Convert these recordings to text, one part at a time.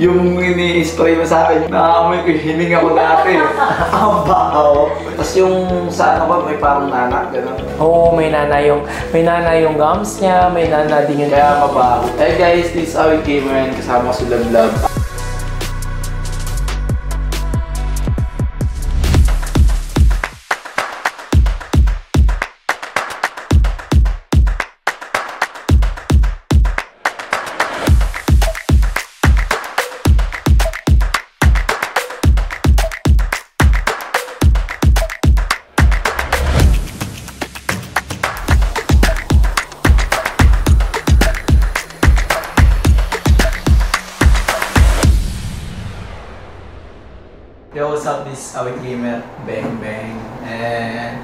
Yung ini-spray mo sa akin, naamoy ko yung hininga ko dati. Ang baho. Tapos yung sa ano ba, may parang nana, gano'n. Oo, may nana yung gums niya, may nana din yung... Kaya mabaho. Hey guys, this is Awit Gamer and kasama ko si Lablab. Yo, what's up? This is Awit Gamer, Bang Bang, and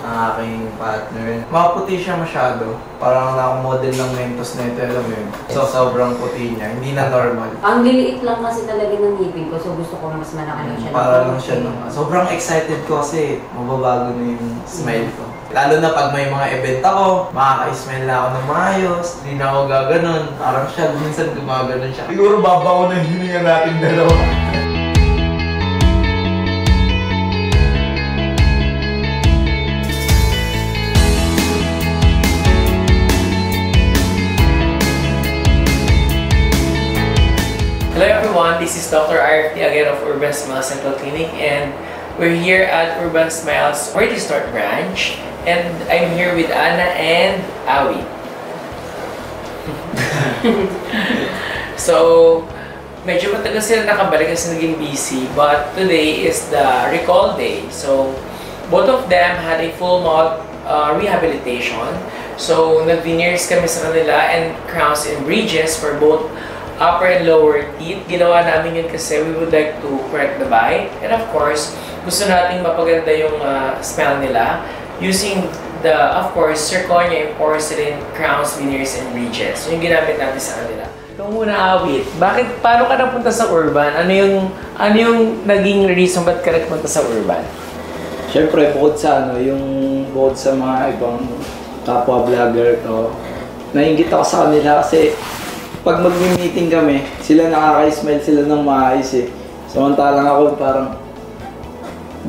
ang aking partner. Maputi siya masyado. Parang naka-model ng Mentos na ito, alam mo yun. So, sobrang puti niya, hindi na normal. Ang liliit lang kasi talaga ng ngipin ko, so gusto ko na mas malaki lang siya. Para lang siya naman. Sobrang excited ko kasi mababago na yung smile ko. Lalo na pag may mga event ako, makaka-smile na ako ng maayos, hindi na ako gaganon. Parang siya, minsan gumaganon siya. Siguro babaw na hininga natin dalawa. Hello everyone, this is Dr. RFT again of Urban Smiles Central Clinic, and we're here at Urban Smiles Where to Start branch, and I'm here with Anna and Awit. So, medyo matagal sila nakabalik kasi naging busy, but today is the recall day. So, both of them had a full mouth rehabilitation. So, nag-veneers kami sa kanila and crowns and bridges for both upper and lower teeth. Ginawa namin yun kasi we would like to correct the bite. And of course, gusto nating mapaganda yung smile nila using the, of course, zirconia and porcelain crowns, veneers, and bridges. So, yung ginamit natin sa kanila. Ito muna, Awit. Paano ka napunta sa Urban? Ano yung naging reason ba't ka nagpunta sa Urban? Siyempre, bukod sa mga ibang kapwa vlogger ko, nainggit ako sa kanila kasi pag mag-meeting kami, sila nakaka-smile sila ng maayos eh. Samantalang ako parang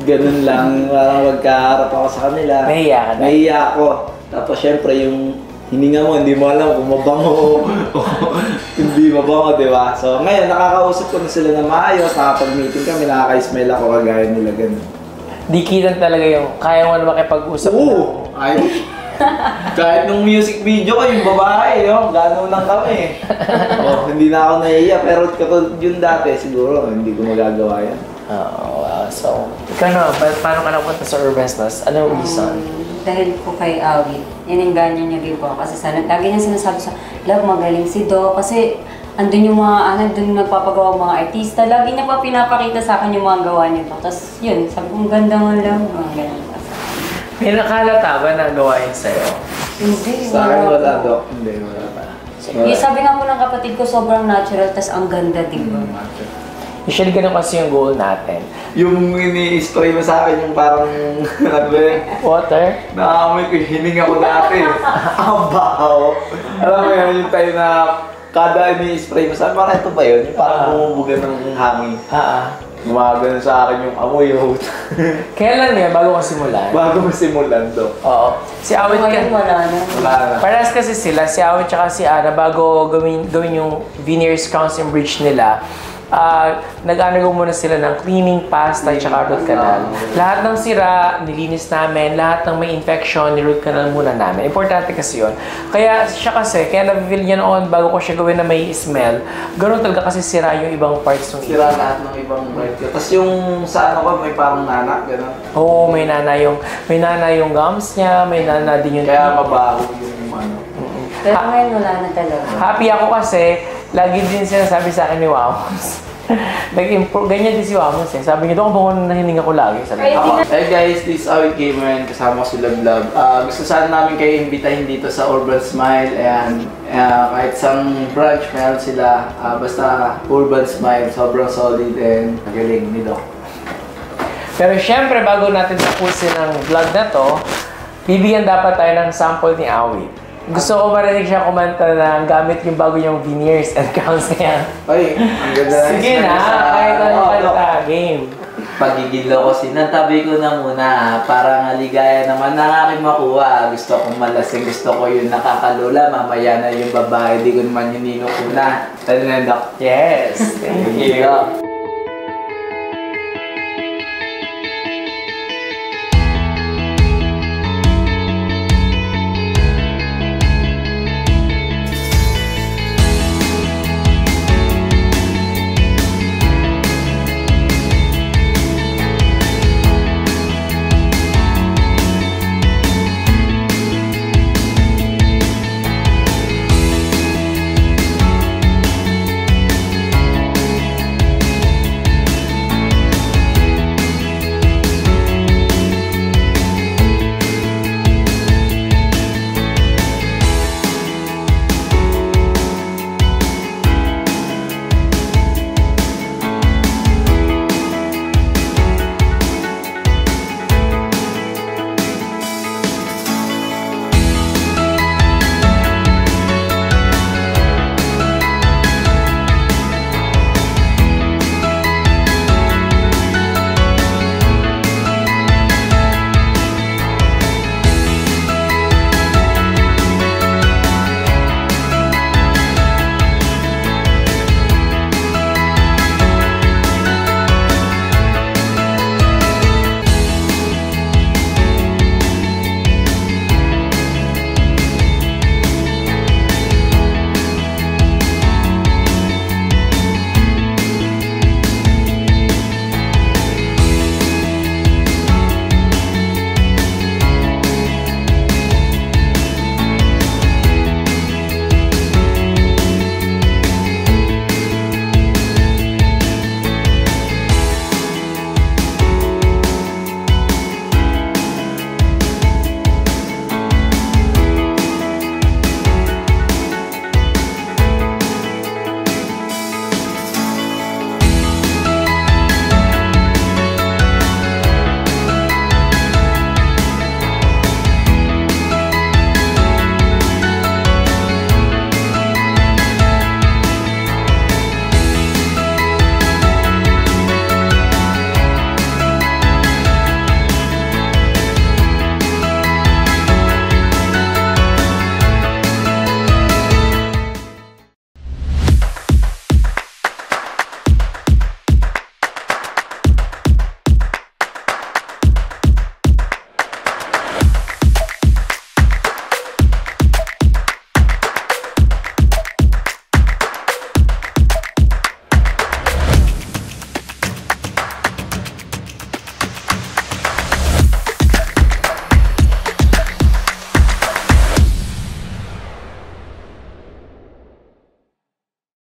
ganun lang, parang magkaharap ako sa kanila. Nahiya ka na? Nahiya ako. Tapos syempre yung hininga mo, hindi mo alam kung mabango o hindi mabango, di ba? So ngayon, nakakausap ko na sila ng maayos, nakapag-meeting kami, nakaka-smile ako kagaya nila ganun. Dikitan talaga yung, kaya mo na makipag-usap na? Oo! Kahit nung music video ko, yung babae, gano'n lang kami. Hindi na ako nahiya, pero katulad yun dati, siguro hindi ko magagawa yan. So, ikaw na, paano ka napunta sa Urban Smiles? Anong reason? Dahil po kay Awit, ganyan niya din po. Kasi lagi niya sinasabi sa, love, magaling si Do. Kasi andun yung mga, andun nagpapagawa mga artista. Lagi niya pa pinapakita sa akin yung mga gawa niya. Tapos yun, sabi ko, ganda nga lang. Mga ganyan. May nakalata ba na gawain sa'yo? Hindi. Sa akin wala, Dok. Hindi, wala pa. Sabi nga po ng kapatid ko, sobrang natural, tas ang ganda, diba? Usually ganun kasi yung goal natin. Yung ini-spray mo sa akin, yung parang, ano ba yun? Water? Naamoy ko yung hininga ko dati. Ang baho. Alam mo yun, yung tayo na kada ini-spray mo sa akin, parang ito ba yun? Yung parang bumubuga ng hangin. Gumagano sa akin yung amoy yung Kailan nga? Bago ka simulan? Bago mo simulan to. Oo. Si Awit wala na. Parehas kasi sila, si Awit tsaka si Ana, bago gawin yung veneers, crowns, and bridge nila, nag-undergo muna sila ng cleaning, pasta, tsaka root canal. Lahat ng sira, nilinis namin. Lahat ng may infection, ni-root canal muna namin. Importante kasi yun. Kaya siya kasi, kaya na-feel niya noon bago ko siya gawin na may smell, ganoon talaga kasi sira yung ibang parts ng sira lahat ng ibang part ko. Tapos yung sa ano ko, may parang nana, gano'n. Oo, may nana yung gums niya, may nana din yung... Kaya mabaho yung ano. Pero ngayon wala na talaga. Happy ako kasi, lagi din sinasabi sa akin ni Wamos. Nag-improve, ganyan din si Wamos eh. Sabi niya, doon ako na hininga ko lagi. Hey guys, this is Awit Gamer and kasama ko si Lablab. Gusto sana namin kayo imbitahin dito sa Urban Smile. Ayan, kahit isang branch meron sila. Basta Urban Smile, sobrang solid and magaling ni Doc. Pero syempre, bago natin tapusin ang vlog na to, bibigyan dapat tayo ng sample ni Awit. Gusto ko marinig siya kumanta na gamit yung bago niyang veneers and crowns niya. Ay, ang ganda na. Sige na, kahit ano kanta, game. Pagiging lokosin, natabi ko na muna para maligaya naman na aking makuha. Gusto kong malasing, gusto ko yung nakakalula. Mamaya na yung babae, di ko naman yung ninukuna. Ano na, Doc? Yes, thank you.